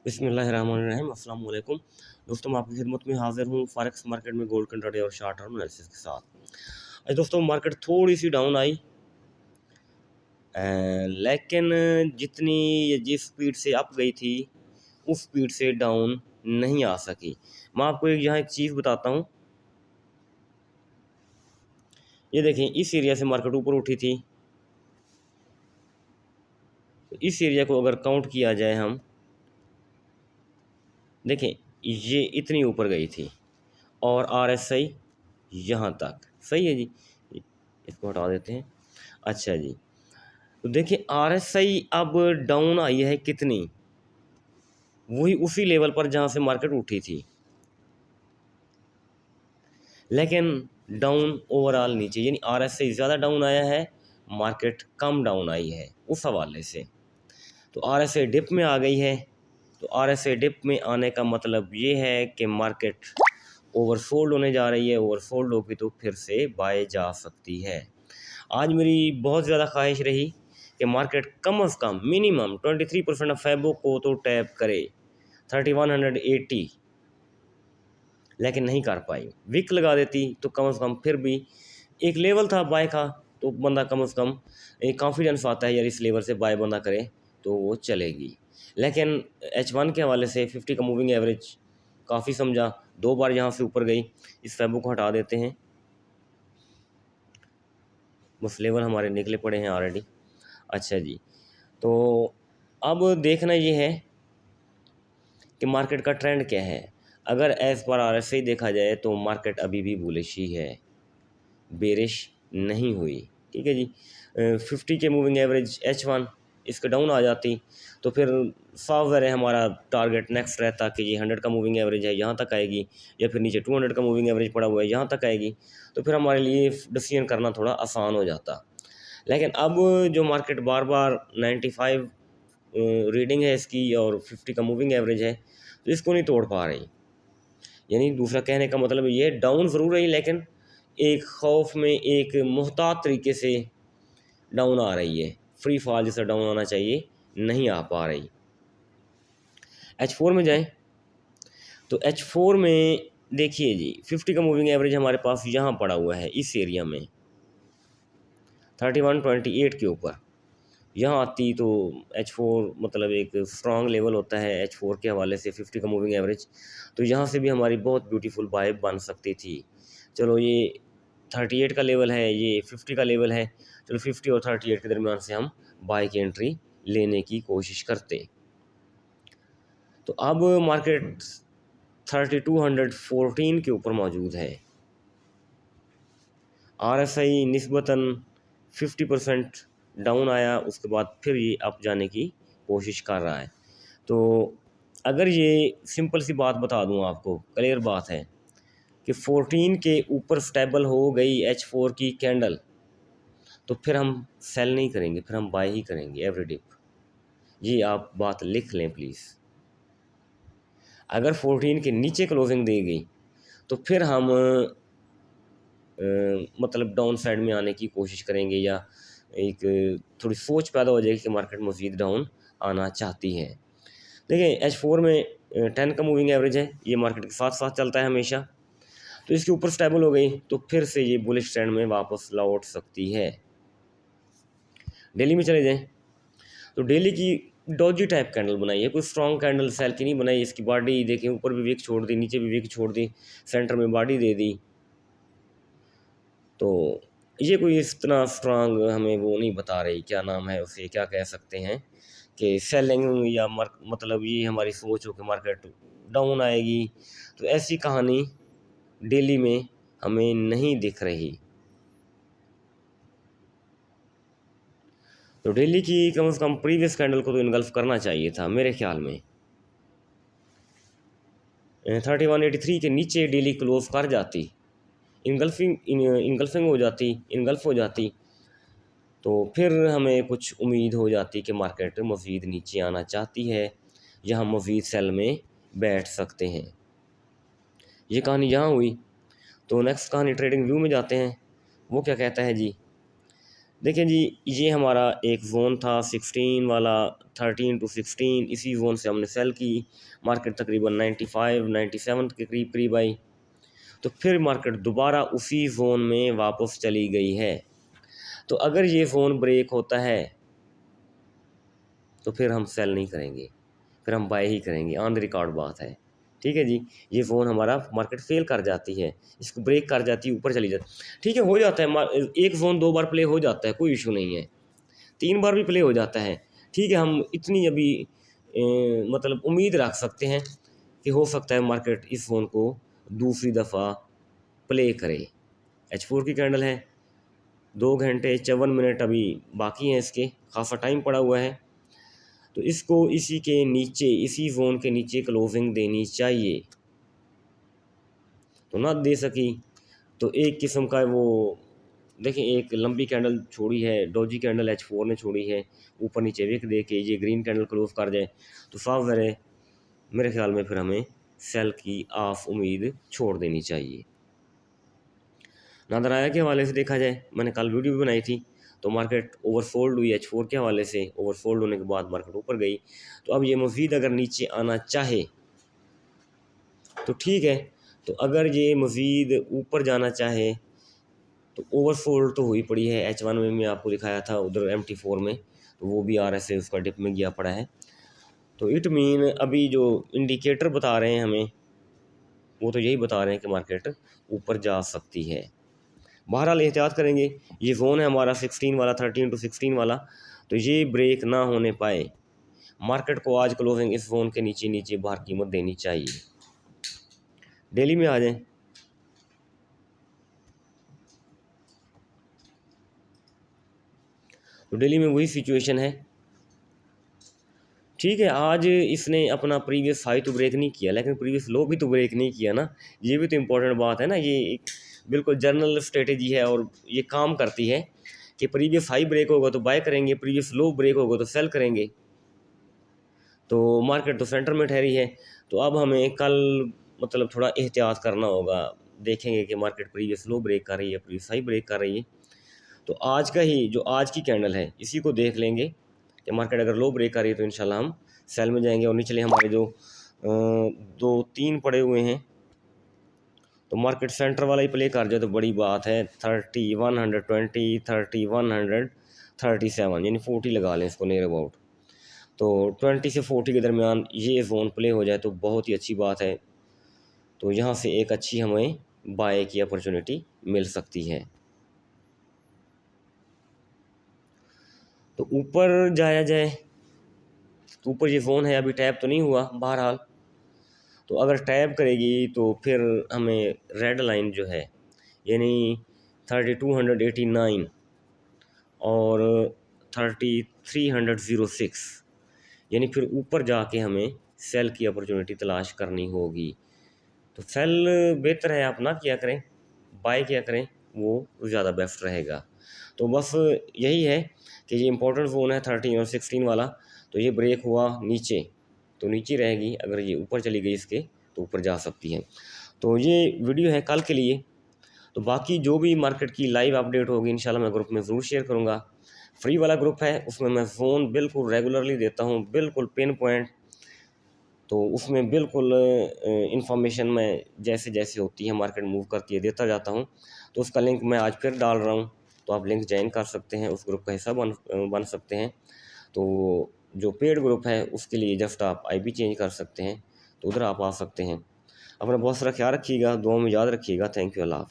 बिस्मिल्लाहिर्रहमानिर्रहीम अस्सलाम वालेकुम दोस्तों, मैं आपकी खिदमत में हाजिर हूँ फॉरेक्स मार्केट में गोल्ड कंट्राडे और शॉर्ट टर्म एनालिसिस के साथ। आज दोस्तों मार्केट थोड़ी सी डाउन आई, लेकिन जितनी जिस स्पीड से अप गई थी उस स्पीड से डाउन नहीं आ सकी। मैं आपको यहाँ एक चीज़ बताता हूँ। ये देखें, इस एरिया से मार्केट ऊपर उठी थी, तो इस एरिया को अगर काउंट किया जाए, हम देखें ये इतनी ऊपर गई थी और RSI यहाँ तक। सही है जी, इसको हटा देते हैं। अच्छा जी, तो देखिए RSI अब डाउन आई है कितनी, वही उसी लेवल पर जहाँ से मार्केट उठी थी, लेकिन डाउन ओवरऑल नीचे, यानी RSI ज़्यादा डाउन आया है, मार्केट कम डाउन आई है। उस हवाले से तो RSI डिप में आ गई है। तो RSI डिप में आने का मतलब ये है कि मार्केट ओवरसोल्ड होने जा रही है। ओवरसोल्ड होगी तो फिर से बाय जा सकती है। आज मेरी बहुत ज़्यादा ख्वाहिश रही कि मार्केट कम अज़ कम मिनिमम 23% ऑफ फैबो को तो टैप करे 3180, लेकिन नहीं कर पाई। विक लगा देती तो कम अज़ कम फिर भी एक लेवल था बाय का, तो बंदा कम अज़ कम एक कॉन्फिडेंस आता है यार इस लेवल से बाय बंदा करे तो वो चलेगी। लेकिन H1 के हवाले से 50 का मूविंग एवरेज काफ़ी समझा, 2 बार यहाँ से ऊपर गई। इस फैबो को हटा देते हैं, बस लेवल हमारे निकले पड़े हैं ऑलरेडी। अच्छा जी, तो अब देखना ये है कि मार्केट का ट्रेंड क्या है। अगर एज़ पर RSI देखा जाए तो मार्केट अभी भी बुलिश ही है, बेरिश नहीं हुई। ठीक है जी। 50 के मूविंग एवरेज H1 इसका डाउन आ जाती तो फिर साफ ज़ाहिर है हमारा टारगेट नेक्स्ट रहता कि ये 100 का मूविंग एवरेज है यहाँ तक आएगी, या फिर नीचे 200 का मूविंग एवरेज पड़ा हुआ है यहाँ तक आएगी, तो फिर हमारे लिए डिसीजन करना थोड़ा आसान हो जाता। लेकिन अब जो मार्केट बार बार 95 रीडिंग है इसकी और 50 का मूविंग एवरेज है, तो इसको नहीं तोड़ पा रही। यानी दूसरा कहने का मतलब ये डाउन ज़रूर रही, लेकिन एक खौफ में एक मुहतात तरीके से डाउन आ रही है। फ्री फॉल जैसा डाउन आना चाहिए नहीं आ पा रही। H4 में जाएं तो H4 में देखिए जी, 50 का मूविंग एवरेज हमारे पास यहाँ पड़ा हुआ है इस एरिया में 3128 के ऊपर। यहाँ आती तो H4 मतलब एक स्ट्रॉन्ग लेवल होता है H4 के हवाले से 50 का मूविंग एवरेज, तो यहाँ से भी हमारी बहुत ब्यूटीफुल बाय बन सकती थी। चलो ये 38 का लेवल है, ये 50 का लेवल है, चलो 50 और 38 के दरमियान से हम बाय की एंट्री लेने की कोशिश करते। तो अब मार्केट 3214 के ऊपर मौजूद है। RSI निस्बतन 50% डाउन आया, उसके बाद फिर ये अप जाने की कोशिश कर रहा है। तो अगर ये सिंपल सी बात बता दूं आपको, क्लियर बात है कि 14 के ऊपर स्टेबल हो गई H4 की कैंडल, तो फिर हम सेल नहीं करेंगे, फिर हम बाय ही करेंगे एवरी डिप। ये आप बात लिख लें प्लीज़। अगर 14 के नीचे क्लोजिंग दी गई तो फिर हम मतलब डाउन साइड में आने की कोशिश करेंगे, या एक थोड़ी सोच पैदा हो जाएगी कि मार्केट मज़ीद डाउन आना चाहती है। देखिए H4 में 10 का मूविंग एवरेज है, ये मार्केट के साथ साथ चलता है हमेशा। तो इसके ऊपर स्टेबल हो गई तो फिर से ये बुलिश ट्रेंड में वापस लौट सकती है। डेली में चले जाएं तो डेली की डॉजी टाइप कैंडल बनाई है, कोई स्ट्रॉन्ग कैंडल सेल की नहीं बनाई। इसकी बॉडी देखें, ऊपर भी विक छोड़ दी, नीचे भी विक छोड़ दी, सेंटर में बॉडी दे दी। तो ये कोई इतना स्ट्रांग हमें वो नहीं बता रही, क्या नाम है उसे, क्या कह सकते हैं कि सेलिंग या मतलब ये हमारी सोच हो कि मार्केट डाउन आएगी, तो ऐसी कहानी डेली में हमें नहीं दिख रही। तो डेली की कम से कम प्रीवियस कैंडल को तो इनगल्फ करना चाहिए था मेरे ख्याल में। 3183 के नीचे डेली क्लोज कर जाती, इनगल्फिंग हो जाती, तो फिर हमें कुछ उम्मीद हो जाती कि मार्केट मज़ीद नीचे आना चाहती है, या हम मज़ीद सेल में बैठ सकते हैं। ये कहानी यहाँ हुई। तो नेक्स्ट कहानी ट्रेडिंग व्यू में जाते हैं। वो क्या कहता है जी, देखिए जी, ये हमारा एक जोन था 16 वाला, 13 टू 16, इसी जोन से हमने सेल की। मार्केट तकरीबन 95 97 के करीब करीब आई। तो फिर मार्केट दोबारा उसी जोन में वापस चली गई है। तो अगर ये जोन ब्रेक होता है तो फिर हम सेल नहीं करेंगे, फिर हम बाय ही करेंगे, ऑन द रिकॉर्ड बात है। ठीक है जी, ये फ़ोन हमारा मार्केट फेल कर जाती है, इसको ब्रेक कर जाती है, ऊपर चली जाती है। ठीक है, हो जाता है, एक जोन 2 बार प्ले हो जाता है, कोई इशू नहीं है, 3 बार भी प्ले हो जाता है। ठीक है, हम इतनी अभी मतलब उम्मीद रख सकते हैं कि हो सकता है मार्केट इस फ़ोन को दूसरी दफ़ा प्ले करे। H4 की कैंडल है, 2 घंटे 54 मिनट अभी बाकी हैं इसके, खासा टाइम पड़ा हुआ है। तो इसको इसी के नीचे, इसी जोन के नीचे क्लोजिंग देनी चाहिए। तो ना दे सकी तो एक किस्म का वो, देखें, एक लंबी कैंडल छोड़ी है, डोजी कैंडल H4 ने छोड़ी है, ऊपर नीचे विक दे के ये ग्रीन कैंडल क्लोज कर जाए तो साफ ज़रे मेरे ख्याल में फिर हमें सेल की ऑफ उम्मीद छोड़ देनी चाहिए। नादराया के हवाले से देखा जाए, मैंने कल वीडियो भी बनाई थी, तो मार्केट ओवरसोल्ड हुई H4 के हवाले से। ओवरसोल्ड होने के बाद मार्केट ऊपर गई। तो अब ये मज़ीद अगर नीचे आना चाहे तो ठीक है, तो अगर ये मज़ीद ऊपर जाना चाहे तो ओवरसोल्ड तो हुई पड़ी है। H1 में मैं आपको दिखाया था, उधर MT4 में, तो वो भी RSI उसका डिप में गया पड़ा है। तो इट मीन अभी जो इंडिकेटर बता रहे हैं हमें, वो तो यही बता रहे हैं कि मार्केट ऊपर जा सकती है। बहरहाल एहतियात करेंगे। ये ज़ोन है हमारा 16 वाला, 13 टू 16 वाला, तो ये ब्रेक ना होने पाए, मार्केट को आज क्लोजिंग इस ज़ोन के नीचे नीचे बाहर कीमत देनी चाहिए। डेली में आ जाएं। तो डेली में वही सिचुएशन है। ठीक है, आज इसने अपना प्रीवियस हाई तो ब्रेक नहीं किया, लेकिन प्रीवियस लो भी तो ब्रेक नहीं किया ना। ये भी तो इम्पोर्टेंट बात है ना। ये एक बिल्कुल जनरल स्ट्रेटेजी है और ये काम करती है कि प्रीवियस हाई ब्रेक होगा तो बाय करेंगे, प्रीवियस लो ब्रेक होगा तो सेल करेंगे। तो मार्केट तो सेंटर में ठहरी है। तो अब हमें कल मतलब थोड़ा एहतियात करना होगा। देखेंगे कि मार्केट प्रीवियस लो ब्रेक कर रही है, प्रीवियस हाई ब्रेक कर रही है, तो आज का ही जो आज की कैंडल है इसी को देख लेंगे कि मार्केट अगर लो ब्रेक कर रही है तो इंशाल्लाह हम सेल में जाएंगे। और निचले हमारे जो 2-3 पड़े हुए हैं, तो मार्केट सेंटर वाला ही प्ले कर जाए तो बड़ी बात है। 30 120 3137, यानी 40 लगा लें इसको नियर अबाउट। तो 20 से 40 के दरमियान ये जोन प्ले हो जाए तो बहुत ही अच्छी बात है। तो यहाँ से एक अच्छी हमें बाय की अपॉर्चुनिटी मिल सकती है। तो ऊपर जाया जाए तो ऊपर ये फ़ोन है, अभी टैप तो नहीं हुआ बहरहाल। तो अगर टैप करेगी तो फिर हमें रेड लाइन जो है, यानी 3289 और 3306, यानी फिर ऊपर जाके हमें सेल की अपॉर्चुनिटी तलाश करनी होगी। तो सेल बेहतर है आप ना किया करें, बाय किया करें, वो ज़्यादा बेस्ट रहेगा। तो बस यही है कि ये इम्पोर्टेंट ज़ोन है 13 और 16 वाला। तो ये ब्रेक हुआ नीचे तो नीचे रहेगी, अगर ये ऊपर चली गई इसके तो ऊपर जा सकती है। तो ये वीडियो है कल के लिए। तो बाकी जो भी मार्केट की लाइव अपडेट होगी इंशाल्लाह मैं ग्रुप में ज़रूर शेयर करूँगा। फ्री वाला ग्रुप है, उसमें मैं ज़ोन बिल्कुल रेगुलरली देता हूँ, बिल्कुल पिन पॉइंट। तो उसमें बिल्कुल इंफॉर्मेशन मैं जैसे जैसे होती है, मार्केट मूव करती है, देता जाता हूँ। तो उसका लिंक मैं आज फिर डाल रहा हूँ, तो आप लिंक ज्वाइन कर सकते हैं, उस ग्रुप का हिस्सा बन सकते हैं। तो जो पेड ग्रुप है उसके लिए जस्ट आप आईपी चेंज कर सकते हैं, तो उधर आप आ सकते हैं। अपना बहुत सारा ख्याल रखिएगा, दुआ में याद रखिएगा। थैंक यू, अल्लाह हाफ़िज़।